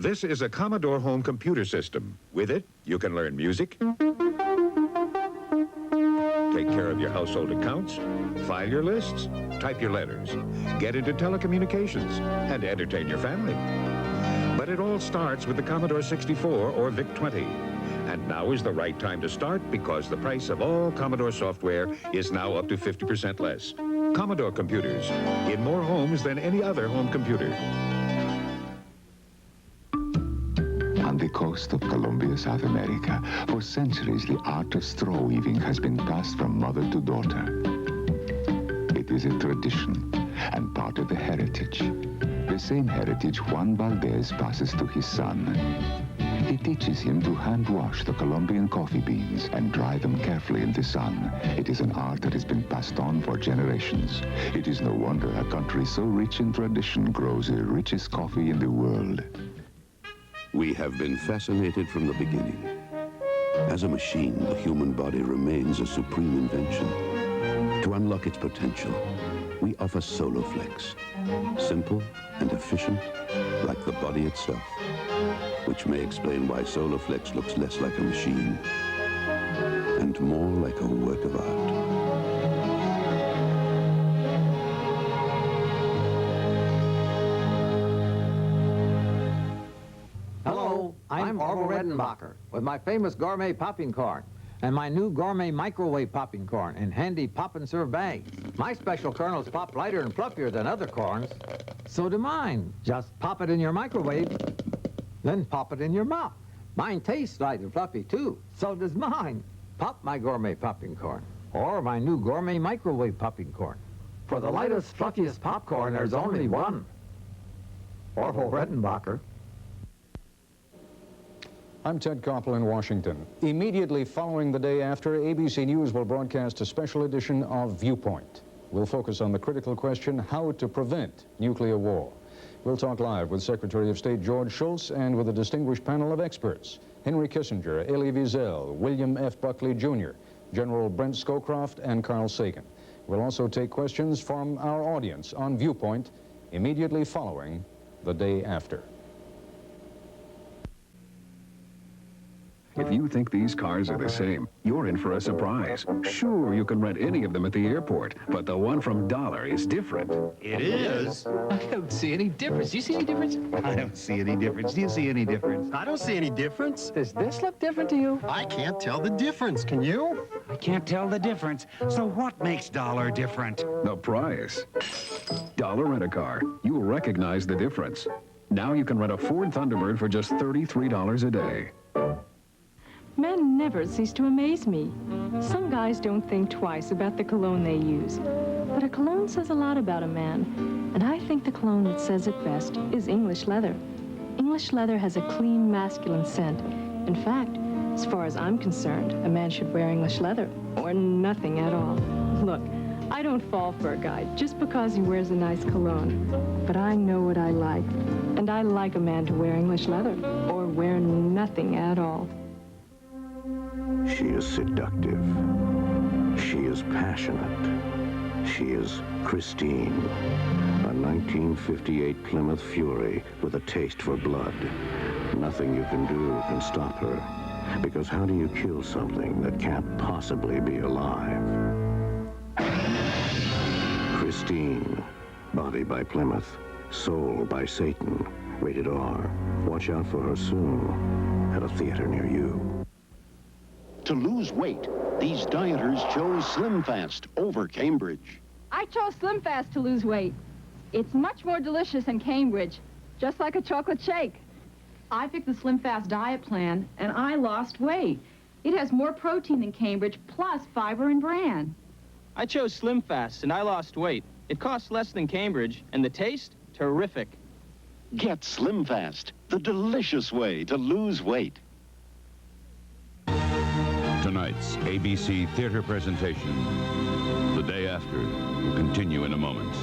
This is a Commodore home computer system. With it, you can learn music, take care of your household accounts, file your lists, type your letters, get into telecommunications, and entertain your family. But it all starts with the Commodore 64 or VIC-20. And now is the right time to start because the price of all Commodore software is now up to 50% less. Commodore computers, in more homes than any other home computer. On the coast of Colombia, South America, for centuries the art of straw weaving has been passed from mother to daughter. It is a tradition and part of the heritage. The same heritage Juan Valdez passes to his son. He teaches him to hand wash the Colombian coffee beans and dry them carefully in the sun. It is an art that has been passed on for generations. It is no wonder a country so rich in tradition grows the richest coffee in the world. We have been fascinated from the beginning. As a machine, the human body remains a supreme invention. To unlock its potential, we offer Soloflex. Simple and efficient, like the body itself. Which may explain why Soloflex looks less like a machine and more like a work of art. Hello, I'm Redenbacher with my famous gourmet popping corn and my new gourmet microwave popping corn in handy pop and serve bags. My special kernels pop lighter and fluffier than other corns. So do mine. Just pop it in your microwave, then pop it in your mouth. Mine tastes light and fluffy too. So does mine. Pop my gourmet popping corn or my new gourmet microwave popping corn. For the lightest, fluffiest popcorn, there's only one. Orville Redenbacher. I'm Ted Koppel in Washington. Immediately following the day after, ABC News will broadcast a special edition of Viewpoint. We'll focus on the critical question, how to prevent nuclear war. We'll talk live with Secretary of State George Shultz and with a distinguished panel of experts. Henry Kissinger, Elie Wiesel, William F. Buckley Jr., General Brent Scowcroft, and Carl Sagan. We'll also take questions from our audience on Viewpoint immediately following the day after. If you think these cars are the same, you're in for a surprise. Sure, you can rent any of them at the airport, but the one from Dollar is different. It is? I don't see any difference. Do you see any difference? I don't see any difference. Do you see any difference? I don't see any difference. Does this look different to you? I can't tell the difference, can you? I can't tell the difference. So what makes Dollar different? The price. Dollar Rent-A-Car. You'll recognize the difference. Now you can rent a Ford Thunderbird for just $33 a day. Men never cease to amaze me. Some guys don't think twice about the cologne they use. But a cologne says a lot about a man. And I think the cologne that says it best is English leather. English leather has a clean, masculine scent. In fact, as far as I'm concerned, a man should wear English leather or nothing at all. Look, I don't fall for a guy just because he wears a nice cologne. But I know what I like. And I like a man to wear English leather or wear nothing at all. She is seductive. She is passionate. She is Christine, a 1958 Plymouth Fury with a taste for blood. Nothing you can do can stop her. Because how do you kill something that can't possibly be alive? Christine, body by Plymouth, soul by Satan. Rated R. Watch out for her soon at a theater near you. To lose weight, these dieters chose Slim Fast over Cambridge. I chose Slim Fast to lose weight. It's much more delicious than Cambridge, just like a chocolate shake. I picked the Slim Fast diet plan, and I lost weight. It has more protein than Cambridge, plus fiber and bran. I chose Slim Fast, and I lost weight. It costs less than Cambridge, and the taste, terrific. Get Slim Fast, the delicious way to lose weight. Tonight's ABC theater presentation, The Day After, will continue in a moment.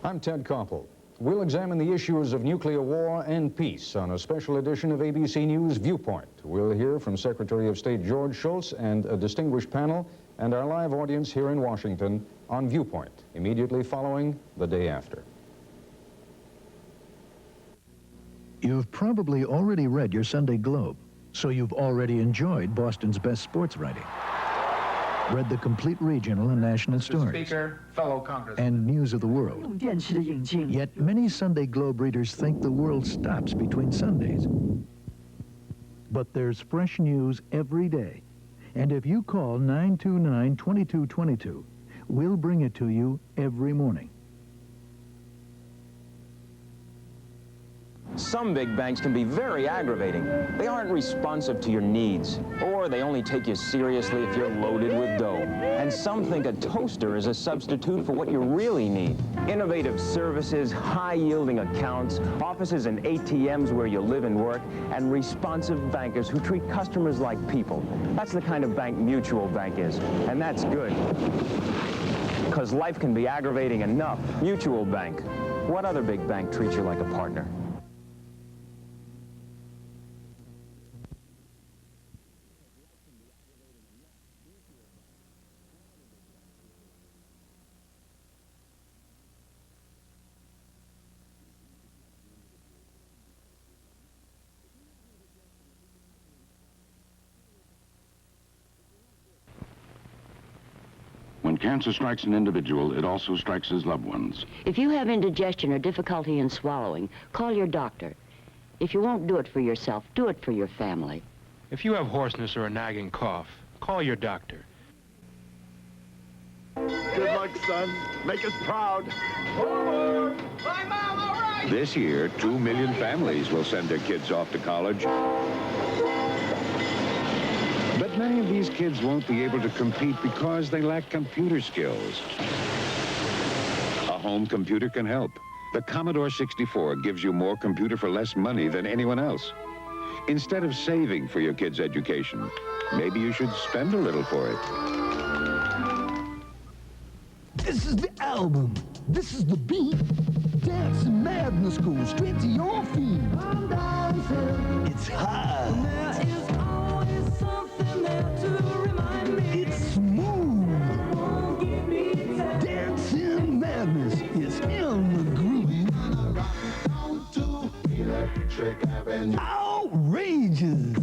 I'm Ted Koppel. We'll examine the issues of nuclear war and peace on a special edition of ABC News Viewpoint. We'll hear from Secretary of State George Shultz and a distinguished panel and our live audience here in Washington on Viewpoint, immediately following The Day After. You've probably already read your Sunday Globe, so you've already enjoyed Boston's best sports writing. Read the complete regional and national stories. Speaker, fellow Congressman. And news of the world. Yet many Sunday Globe readers think the world stops between Sundays. But there's fresh news every day. And if you call 929-2222, we'll bring it to you every morning. Some big banks can be very aggravating. They aren't responsive to your needs, or they only take you seriously if you're loaded with dough. And some think a toaster is a substitute for what you really need. Innovative services, high-yielding accounts, offices and ATMs where you live and work, and responsive bankers who treat customers like people. That's the kind of bank Mutual Bank is, and that's good. Because life can be aggravating enough. Mutual Bank. What other big bank treats you like a partner? When cancer strikes an individual, it also strikes his loved ones. If you have indigestion or difficulty in swallowing, call your doctor. If you won't do it for yourself, do it for your family. If you have hoarseness or a nagging cough, call your doctor. Good luck, son. Make us proud. Bye, Mom, all right. This year, 2 million families will send their kids off to college. But many of these kids won't be able to compete because they lack computer skills. A home computer can help. The Commodore 64 gives you more computer for less money than anyone else. Instead of saving for your kids' education, maybe you should spend a little for it. This is the album. This is the beat. Dancing madness goes straight to your feet. It's high. There is always something there to remind me. It's smooth. Dancing madness is in the groove. Outrageous.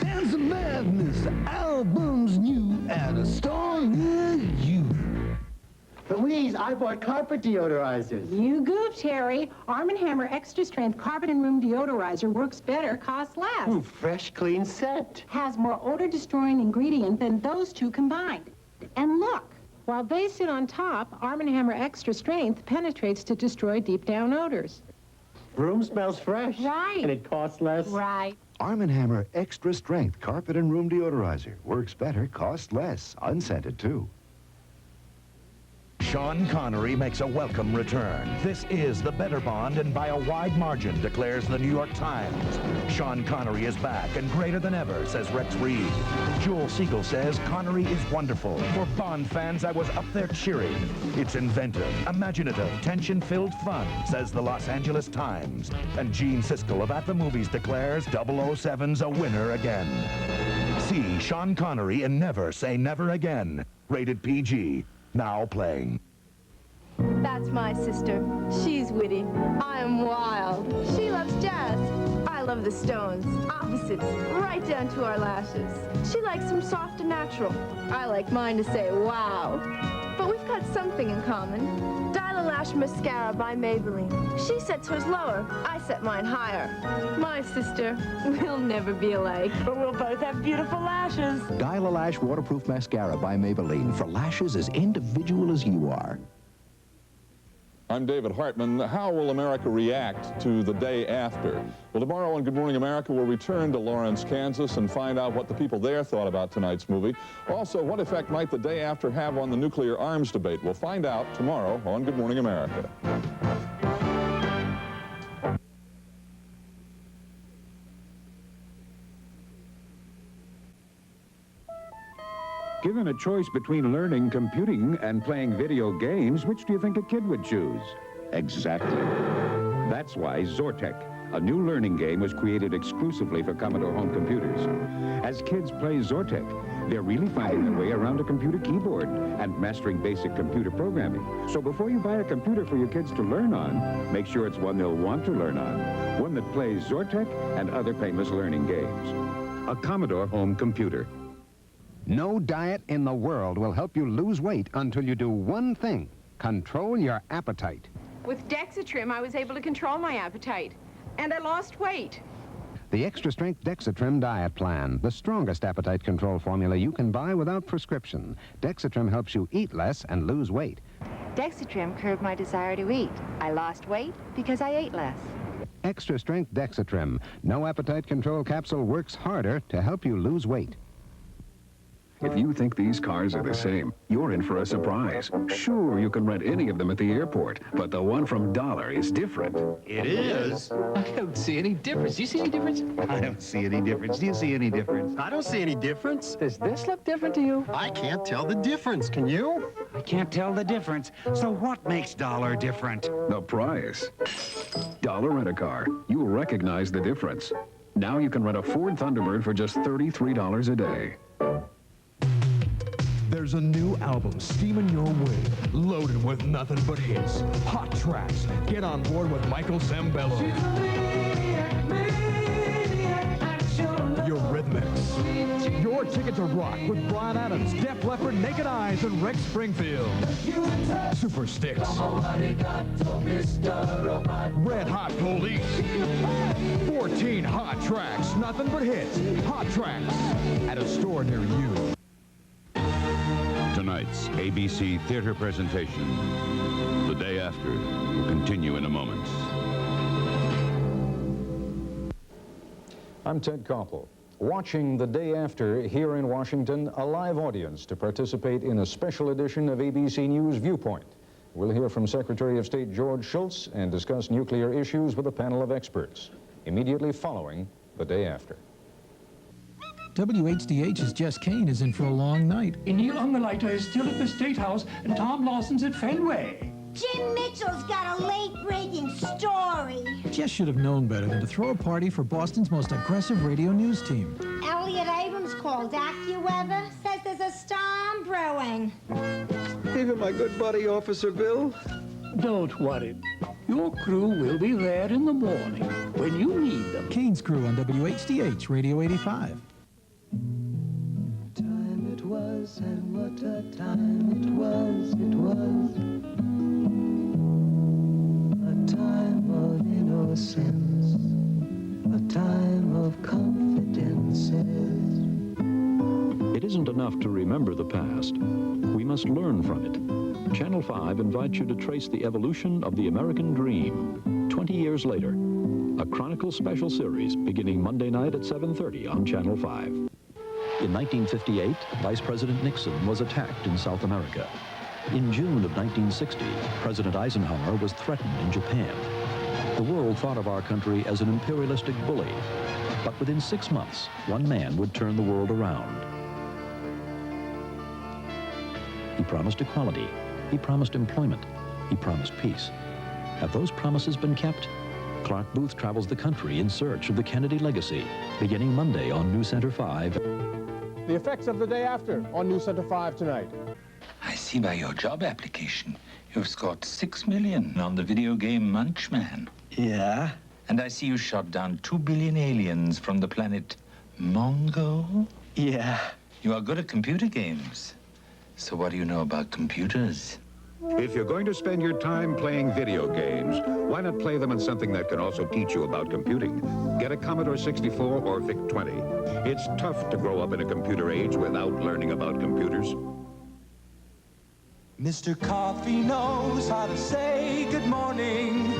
Dancing madness. The album's new and a star near you. Louise, I bought carpet deodorizers. You goofed, Harry. Arm & Hammer Extra Strength Carpet and Room Deodorizer works better, costs less. Fresh, clean scent. Has more odor-destroying ingredient than those two combined. And look, while they sit on top, Arm & Hammer Extra Strength penetrates to destroy deep-down odors. Room smells fresh. Right. And it costs less. Right. Arm & Hammer Extra Strength Carpet and Room Deodorizer. Works better, costs less. Unscented, too. Sean Connery makes a welcome return. This is the better Bond, and by a wide margin, declares the New York Times. Sean Connery is back and greater than ever, says Rex Reed. Joel Siegel says Connery is wonderful. For Bond fans, I was up there cheering. It's inventive, imaginative, tension-filled fun, says the Los Angeles Times. And Gene Siskel of At the Movies declares 007's a winner again. See Sean Connery in Never Say Never Again. Rated PG. Now playing. That's my sister. She's witty. I am wild. She loves jazz. I love the Stones. Opposites, right down to our lashes. She likes them soft and natural. I like mine to say wow. But we've got something in common. Dial-A-Lash Mascara by Maybelline. She sets hers lower. I set mine higher. My sister, we'll never be alike. But we'll both have beautiful lashes. Dial-A-Lash Waterproof Mascara by Maybelline for lashes as individual as you are. I'm David Hartman. How will America react to the day after? Well, tomorrow on Good Morning America, we'll return to Lawrence, Kansas, and find out what the people there thought about tonight's movie. Also, what effect might the day after have on the nuclear arms debate? We'll find out tomorrow on Good Morning America. Given a choice between learning computing and playing video games, which do you think a kid would choose? Exactly. That's why Zortec, a new learning game was created exclusively for Commodore home computers. As kids play Zortek, they're really finding their way around a computer keyboard and mastering basic computer programming. So before you buy a computer for your kids to learn on, make sure it's one they'll want to learn on. One that plays Zortek and other famous learning games. A Commodore home computer. No diet in the world will help you lose weight until you do one thing: control your appetite. With Dexatrim, I was able to control my appetite, and I lost weight. The extra-strength Dexatrim diet plan, the strongest appetite control formula you can buy without prescription. Dexatrim helps you eat less and lose weight. Dexatrim curbed my desire to eat. I lost weight because I ate less. Extra-strength Dexatrim. No appetite control capsule works harder to help you lose weight. If you think these cars are the same, you're in for a surprise. Sure, you can rent any of them at the airport, but the one from Dollar is different. It is? I don't see any difference. Do you see any difference? I don't see any difference. Do you see any difference? I don't see any difference. Does this look different to you? I can't tell the difference, can you? I can't tell the difference. So what makes Dollar different? The price. Dollar Rent-A-Car. You'll recognize the difference. Now you can rent a Ford Thunderbird for just $33 a day. There's a new album steaming your way, loaded with nothing but hits, hot tracks. Get on board with Michael Zambello. Eurythmics. Your ticket to rock with Bryan Adams, Def Leppard, Naked Eyes, and Rex Springfield. Super Sticks. Red Hot Police. 14 hot tracks, nothing but hits, hot tracks, at a store near you. Tonight's ABC theater presentation, The Day After, will continue in a moment. I'm Ted Koppel. Watching The Day After here in Washington, a live audience to participate in a special edition of ABC News Viewpoint. We'll hear from Secretary of State George Shultz and discuss nuclear issues with a panel of experts, immediately following The Day After. WHDH's Jess Kane is in for a long night. Neil Ungerleiter is still at the State House, and Tom Lawson's at Fenway. Jim Mitchell's got a late-breaking story. Jess should have known better than to throw a party for Boston's most aggressive radio news team. Elliot Abrams called AccuWeather, says there's a storm brewing. Even my good buddy, Officer Bill. Don't worry. Your crew will be there in the morning when you need them. Kane's Crew on WHDH, Radio 85. Time it was, and what a time it was. A time of innocence, a time of confidences. It isn't enough to remember the past. We must learn from it. Channel 5 invites you to trace the evolution of the American dream. 20 years later, a Chronicle special series beginning Monday night at 7:30 on Channel 5. In 1958, Vice President Nixon was attacked in South America. In June of 1960, President Eisenhower was threatened in Japan. The world thought of our country as an imperialistic bully. But within 6 months, one man would turn the world around. He promised equality. He promised employment. He promised peace. Have those promises been kept? Clark Booth travels the country in search of the Kennedy legacy, beginning Monday on NewsCenter 5. The effects of The Day After on NewsCenter 5 tonight. I see by your job application, you've scored 6 million on the video game Munchman. Yeah? And I see you shot down 2 billion aliens from the planet Mongo. Yeah. You are good at computer games. So what do you know about computers? If you're going to spend your time playing video games, why not play them on something that can also teach you about computing? Get a Commodore 64 or VIC-20. It's tough to grow up in a computer age without learning about computers. Mr. Coffee knows how to say good morning.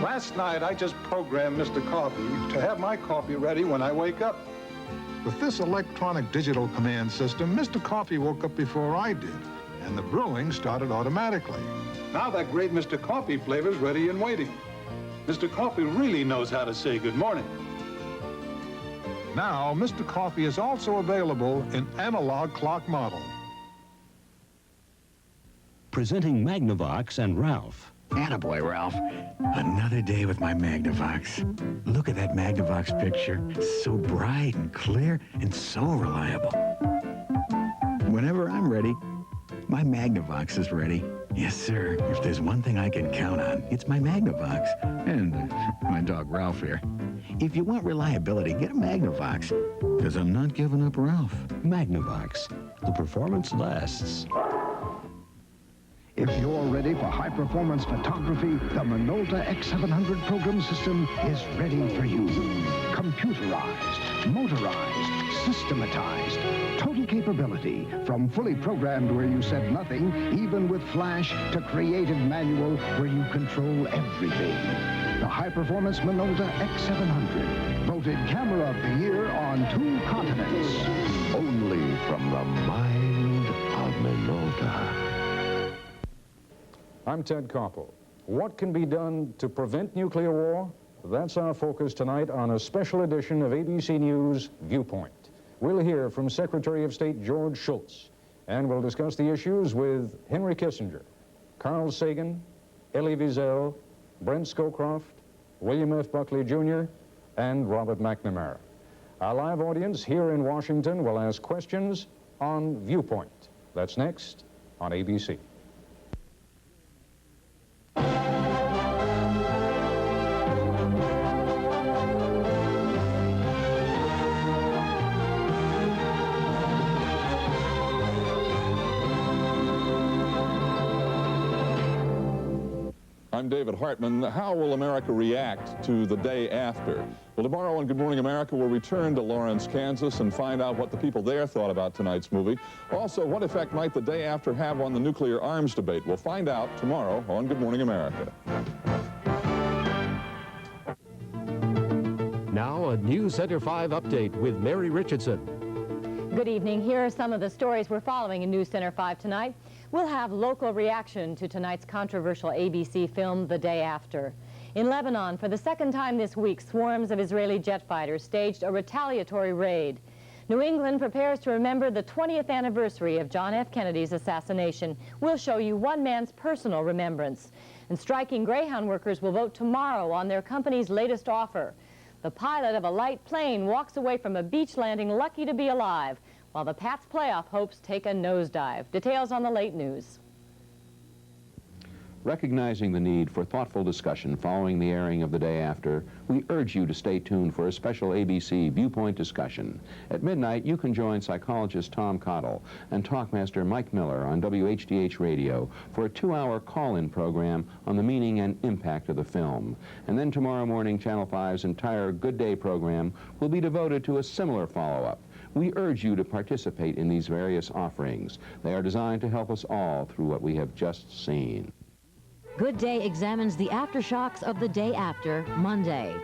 Last night, I just programmed Mr. Coffee to have my coffee ready when I wake up. With this electronic digital command system, Mr. Coffee woke up before I did, and the brewing started automatically. Now that great Mr. Coffee flavor's ready and waiting. Mr. Coffee really knows how to say good morning. Now, Mr. Coffee is also available in analog clock model. Presenting Magnavox and Ralph. Attaboy, Ralph. Another day with my Magnavox. Look at that Magnavox picture. So bright and clear and so reliable. Whenever I'm ready, my Magnavox is ready. Yes, sir. If there's one thing I can count on, it's my Magnavox. And my dog Ralph here. If you want reliability, get a Magnavox. Because I'm not giving up Ralph. Magnavox. The performance lasts. If you're ready for high-performance photography, the Minolta X700 program system is ready for you. Computerized, motorized, systematized, total capability, from fully programmed where you said nothing, even with flash, to creative manual where you control everything. The high-performance Minolta X700, voted Camera of the Year on 2 continents. Only from the mind of Minolta. I'm Ted Koppel. What can be done to prevent nuclear war? That's our focus tonight on a special edition of ABC News Viewpoint. We'll hear from Secretary of State George Shultz, and we'll discuss the issues with Henry Kissinger, Carl Sagan, Elie Wiesel, Brent Scowcroft, William F. Buckley Jr., and Robert McNamara. Our live audience here in Washington will ask questions on Viewpoint. That's next on ABC. I'm David Hartman. How will America react to the day after? Well, tomorrow on Good Morning America, we'll return to Lawrence, Kansas, and find out what the people there thought about tonight's movie. Also, what effect might the day after have on the nuclear arms debate? We'll find out tomorrow on Good Morning America. Now, a NewsCenter 5 update with Mary Richardson. Good evening. Here are some of the stories we're following in NewsCenter 5 tonight. We'll have local reaction to tonight's controversial ABC film, The Day After. In Lebanon, for the second time this week, swarms of Israeli jet fighters staged a retaliatory raid. New England prepares to remember the 20th anniversary of John F. Kennedy's assassination. We'll show you one man's personal remembrance. And striking Greyhound workers will vote tomorrow on their company's latest offer. The pilot of a light plane walks away from a beach landing lucky to be alive, while the Pats' playoff hopes take a nosedive. Details on the late news. Recognizing the need for thoughtful discussion following the airing of The Day After, we urge you to stay tuned for a special ABC Viewpoint discussion. At midnight, you can join psychologist Tom Cottle and talkmaster Mike Miller on WHDH Radio for a 2-hour call-in program on the meaning and impact of the film. And then tomorrow morning, Channel 5's entire Good Day program will be devoted to a similar follow-up. We urge you to participate in these various offerings. They are designed to help us all through what we have just seen. Good Day examines the aftershocks of the day after, Monday.